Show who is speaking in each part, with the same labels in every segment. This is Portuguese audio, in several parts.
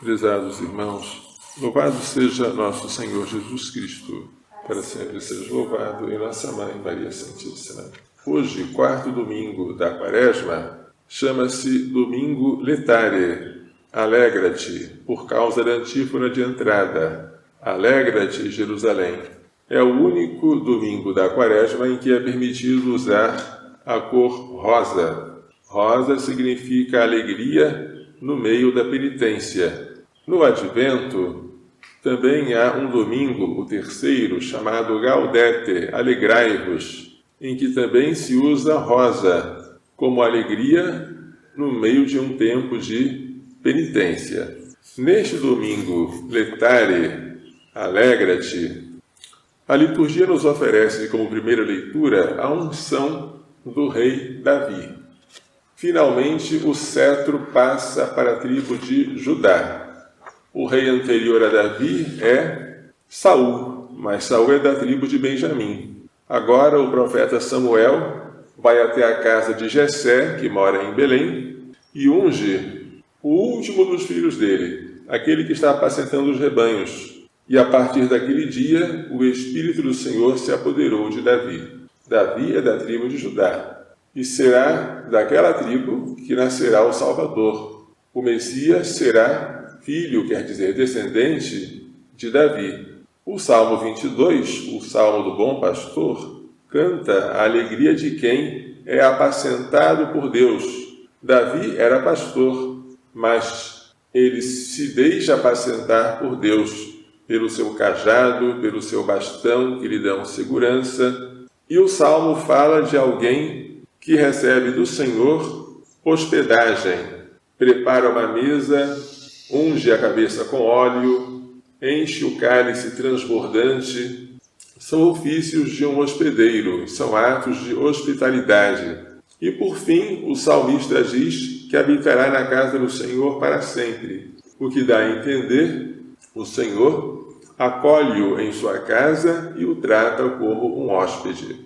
Speaker 1: Prezados irmãos, louvado seja nosso Senhor Jesus Cristo, para sempre seja louvado, e nossa Mãe Maria Santíssima. Hoje, quarto domingo da Quaresma, chama-se Domingo Letare. Alegra-te, por causa da antífona de entrada. Alegra-te, Jerusalém. É o único domingo da Quaresma em que é permitido usar a cor rosa. Rosa significa alegria no meio da penitência. No Advento, também há um domingo, o terceiro, chamado Gaudete, Alegrai-vos, em que também se usa rosa, como alegria no meio de um tempo de penitência. Neste domingo, Letare, Alegra-te, a liturgia nos oferece como primeira leitura a unção do rei Davi. Finalmente, o cetro passa para a tribo de Judá. O rei anterior a Davi é Saul, mas Saul é da tribo de Benjamim. Agora o profeta Samuel vai até a casa de Jessé, que mora em Belém, e unge o último dos filhos dele, aquele que está apacentando os rebanhos. E a partir daquele dia, o Espírito do Senhor se apoderou de Davi. Davi é da tribo de Judá. E será daquela tribo que nascerá o Salvador. O Messias será filho, quer dizer, descendente de Davi. O Salmo 22, o Salmo do Bom Pastor, canta a alegria de quem é apacentado por Deus. Davi era pastor, mas ele se deixa apacentar por Deus, pelo seu cajado, pelo seu bastão, que lhe dão segurança. E o Salmo fala de alguém que recebe do Senhor hospedagem, prepara uma mesa, unge a cabeça com óleo, enche o cálice transbordante. São ofícios de um hospedeiro, são atos de hospitalidade. E por fim, o salmista diz que habitará na casa do Senhor para sempre, o que dá a entender, o Senhor acolhe-o em sua casa e o trata como um hóspede.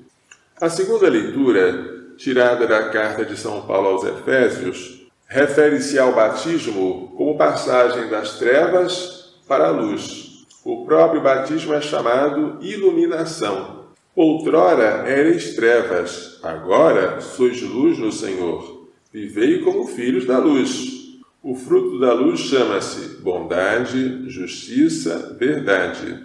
Speaker 1: A segunda leitura, tirada da carta de São Paulo aos Efésios, refere-se ao batismo como passagem das trevas para a luz. O próprio batismo é chamado iluminação. Outrora erais trevas, agora sois luz no Senhor. Vivei como filhos da luz. O fruto da luz chama-se bondade, justiça, verdade.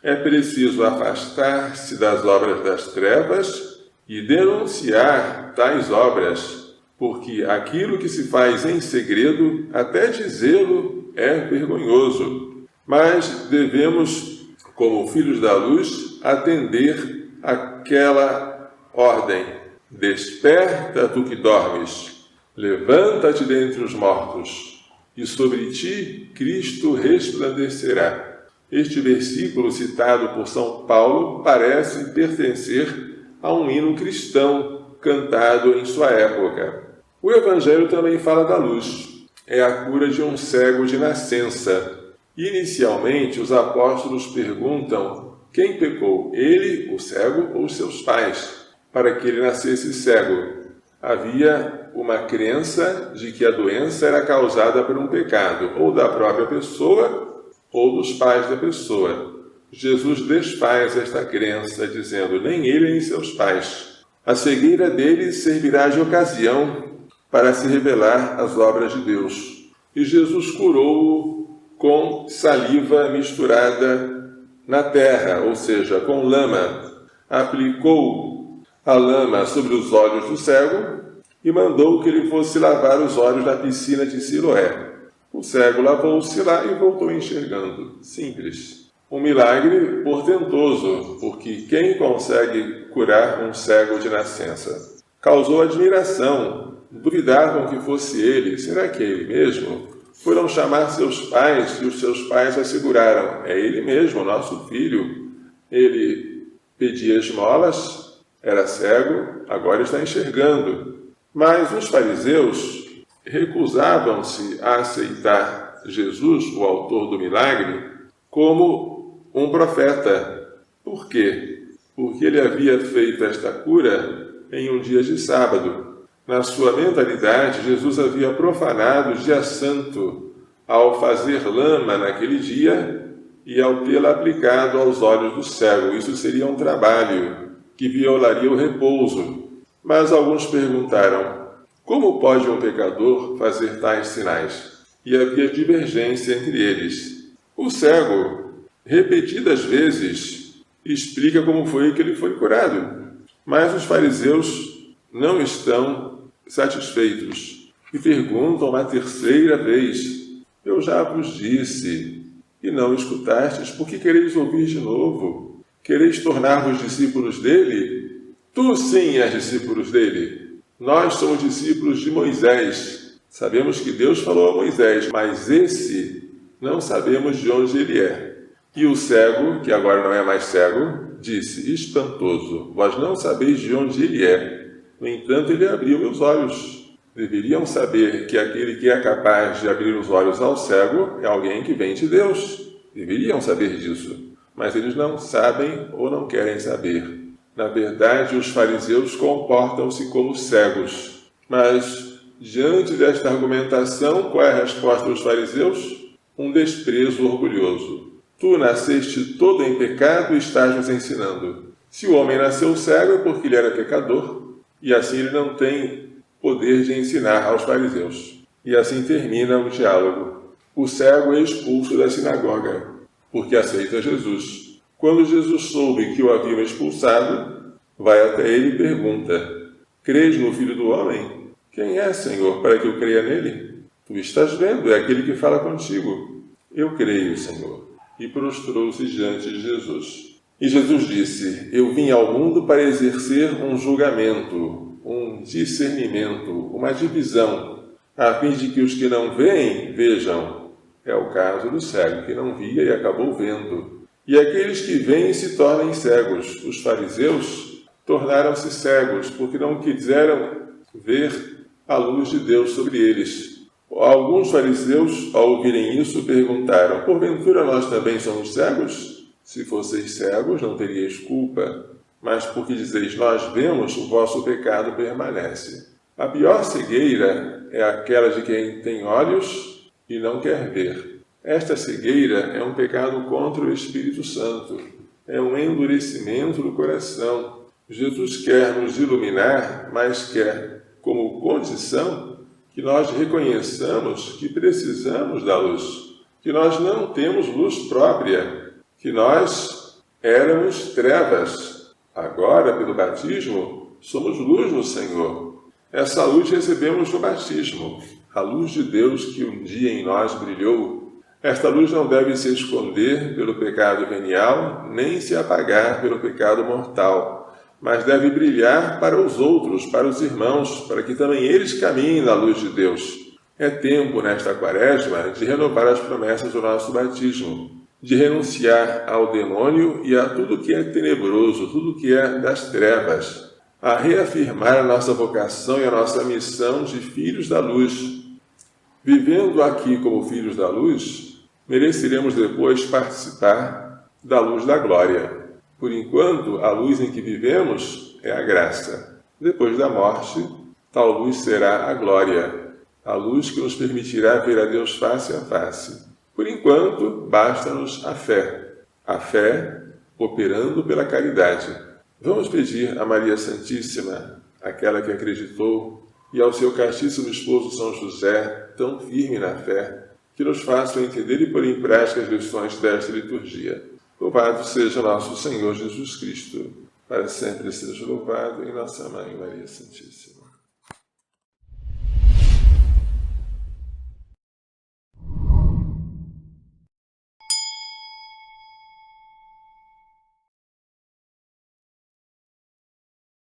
Speaker 1: É preciso afastar-se das obras das trevas e denunciar tais obras, porque aquilo que se faz em segredo, até dizê-lo, é vergonhoso. Mas devemos, como filhos da luz, atender àquela ordem. Desperta, tu que dormes, levanta-te dentre os mortos, e sobre ti Cristo resplandecerá. Este versículo citado por São Paulo parece pertencer a um hino cristão cantado em sua época. O Evangelho também fala da luz. É a cura de um cego de nascença. Inicialmente, os apóstolos perguntam quem pecou, ele, o cego, ou seus pais, para que ele nascesse cego. Havia uma crença de que a doença era causada por um pecado, ou da própria pessoa, ou dos pais da pessoa. Jesus desfaz esta crença, dizendo, nem ele nem seus pais. A cegueira dele servirá de ocasião para se revelar as obras de Deus. E Jesus curou-o com saliva misturada na terra, ou seja, com lama. Aplicou a lama sobre os olhos do cego e mandou que ele fosse lavar os olhos na piscina de Siloé. O cego lavou-se lá e voltou enxergando. Simples. Um milagre portentoso, porque quem consegue curar um cego de nascença? Causou admiração. Duvidavam que fosse ele. Será que é ele mesmo? Foram chamar seus pais e os seus pais asseguraram. É ele mesmo, nosso filho. Ele pedia esmolas, era cego, agora está enxergando. Mas os fariseus recusavam-se a aceitar Jesus, o autor do milagre, como um profeta. Por quê? Porque ele havia feito esta cura em um dia de sábado. Na sua mentalidade, Jesus havia profanado o dia santo ao fazer lama naquele dia e ao tê-la aplicado aos olhos do cego. Isso seria um trabalho que violaria o repouso. Mas alguns perguntaram: como pode um pecador fazer tais sinais? E havia divergência entre eles. O cego, repetidas vezes, explica como foi que ele foi curado. Mas os fariseus não estão satisfeitos e perguntam a terceira vez: eu já vos disse e não escutastes, por que quereis ouvir de novo? Quereis tornar-vos discípulos dele? Tu sim és discípulos dele. Nós somos discípulos de Moisés. Sabemos que Deus falou a Moisés, mas esse não sabemos de onde ele é. E o cego, que agora não é mais cego, disse: espantoso, vós não sabeis de onde ele é. No entanto, ele abriu meus olhos. Deveriam saber que aquele que é capaz de abrir os olhos ao cego é alguém que vem de Deus. Deveriam saber disso. Mas eles não sabem ou não querem saber. Na verdade, os fariseus comportam-se como cegos. Mas, diante desta argumentação, qual é a resposta dos fariseus? Um desprezo orgulhoso. Tu nasceste todo em pecado e estás nos ensinando. Se o homem nasceu cego é porque ele era pecador, e assim ele não tem poder de ensinar aos fariseus. E assim termina o diálogo. O cego é expulso da sinagoga, porque aceita Jesus. Quando Jesus soube que o haviam expulsado, vai até ele e pergunta: crês no Filho do Homem? Quem é, Senhor, para que eu creia nele? Tu estás vendo, é aquele que fala contigo. Eu creio, Senhor. E prostrou-se diante de Jesus. E Jesus disse: eu vim ao mundo para exercer um julgamento, um discernimento, uma divisão, a fim de que os que não veem, vejam. É o caso do cego, que não via e acabou vendo. E aqueles que veem se tornem cegos. Os fariseus tornaram-se cegos, porque não quiseram ver a luz de Deus sobre eles. Alguns fariseus, ao ouvirem isso, perguntaram: porventura nós também somos cegos? Se fosseis cegos, não teríeis culpa. Mas porque dizeis, nós vemos, o vosso pecado permanece. A pior cegueira é aquela de quem tem olhos e não quer ver. Esta cegueira é um pecado contra o Espírito Santo. É um endurecimento do coração. Jesus quer nos iluminar, mas quer, como condição, que nós reconheçamos que precisamos da luz, que nós não temos luz própria, que nós éramos trevas. Agora, pelo batismo, somos luz no Senhor. Essa luz recebemos no batismo, a luz de Deus que um dia em nós brilhou. Esta luz não deve se esconder pelo pecado venial, nem se apagar pelo pecado mortal, mas deve brilhar para os outros, para os irmãos, para que também eles caminhem na luz de Deus. É tempo, nesta quaresma, de renovar as promessas do nosso batismo, de renunciar ao demônio e a tudo que é tenebroso, tudo que é das trevas, a reafirmar a nossa vocação e a nossa missão de filhos da luz. Vivendo aqui como filhos da luz, mereceremos depois participar da luz da glória. Por enquanto, a luz em que vivemos é a graça. Depois da morte, tal luz será a glória, a luz que nos permitirá ver a Deus face a face. Por enquanto, basta-nos a fé operando pela caridade. Vamos pedir a Maria Santíssima, aquela que acreditou, e ao seu castíssimo esposo São José, tão firme na fé, que nos façam entender e pôr em prática as lições desta liturgia. Louvado seja nosso Senhor Jesus Cristo, para sempre seja louvado em nossa Mãe Maria Santíssima.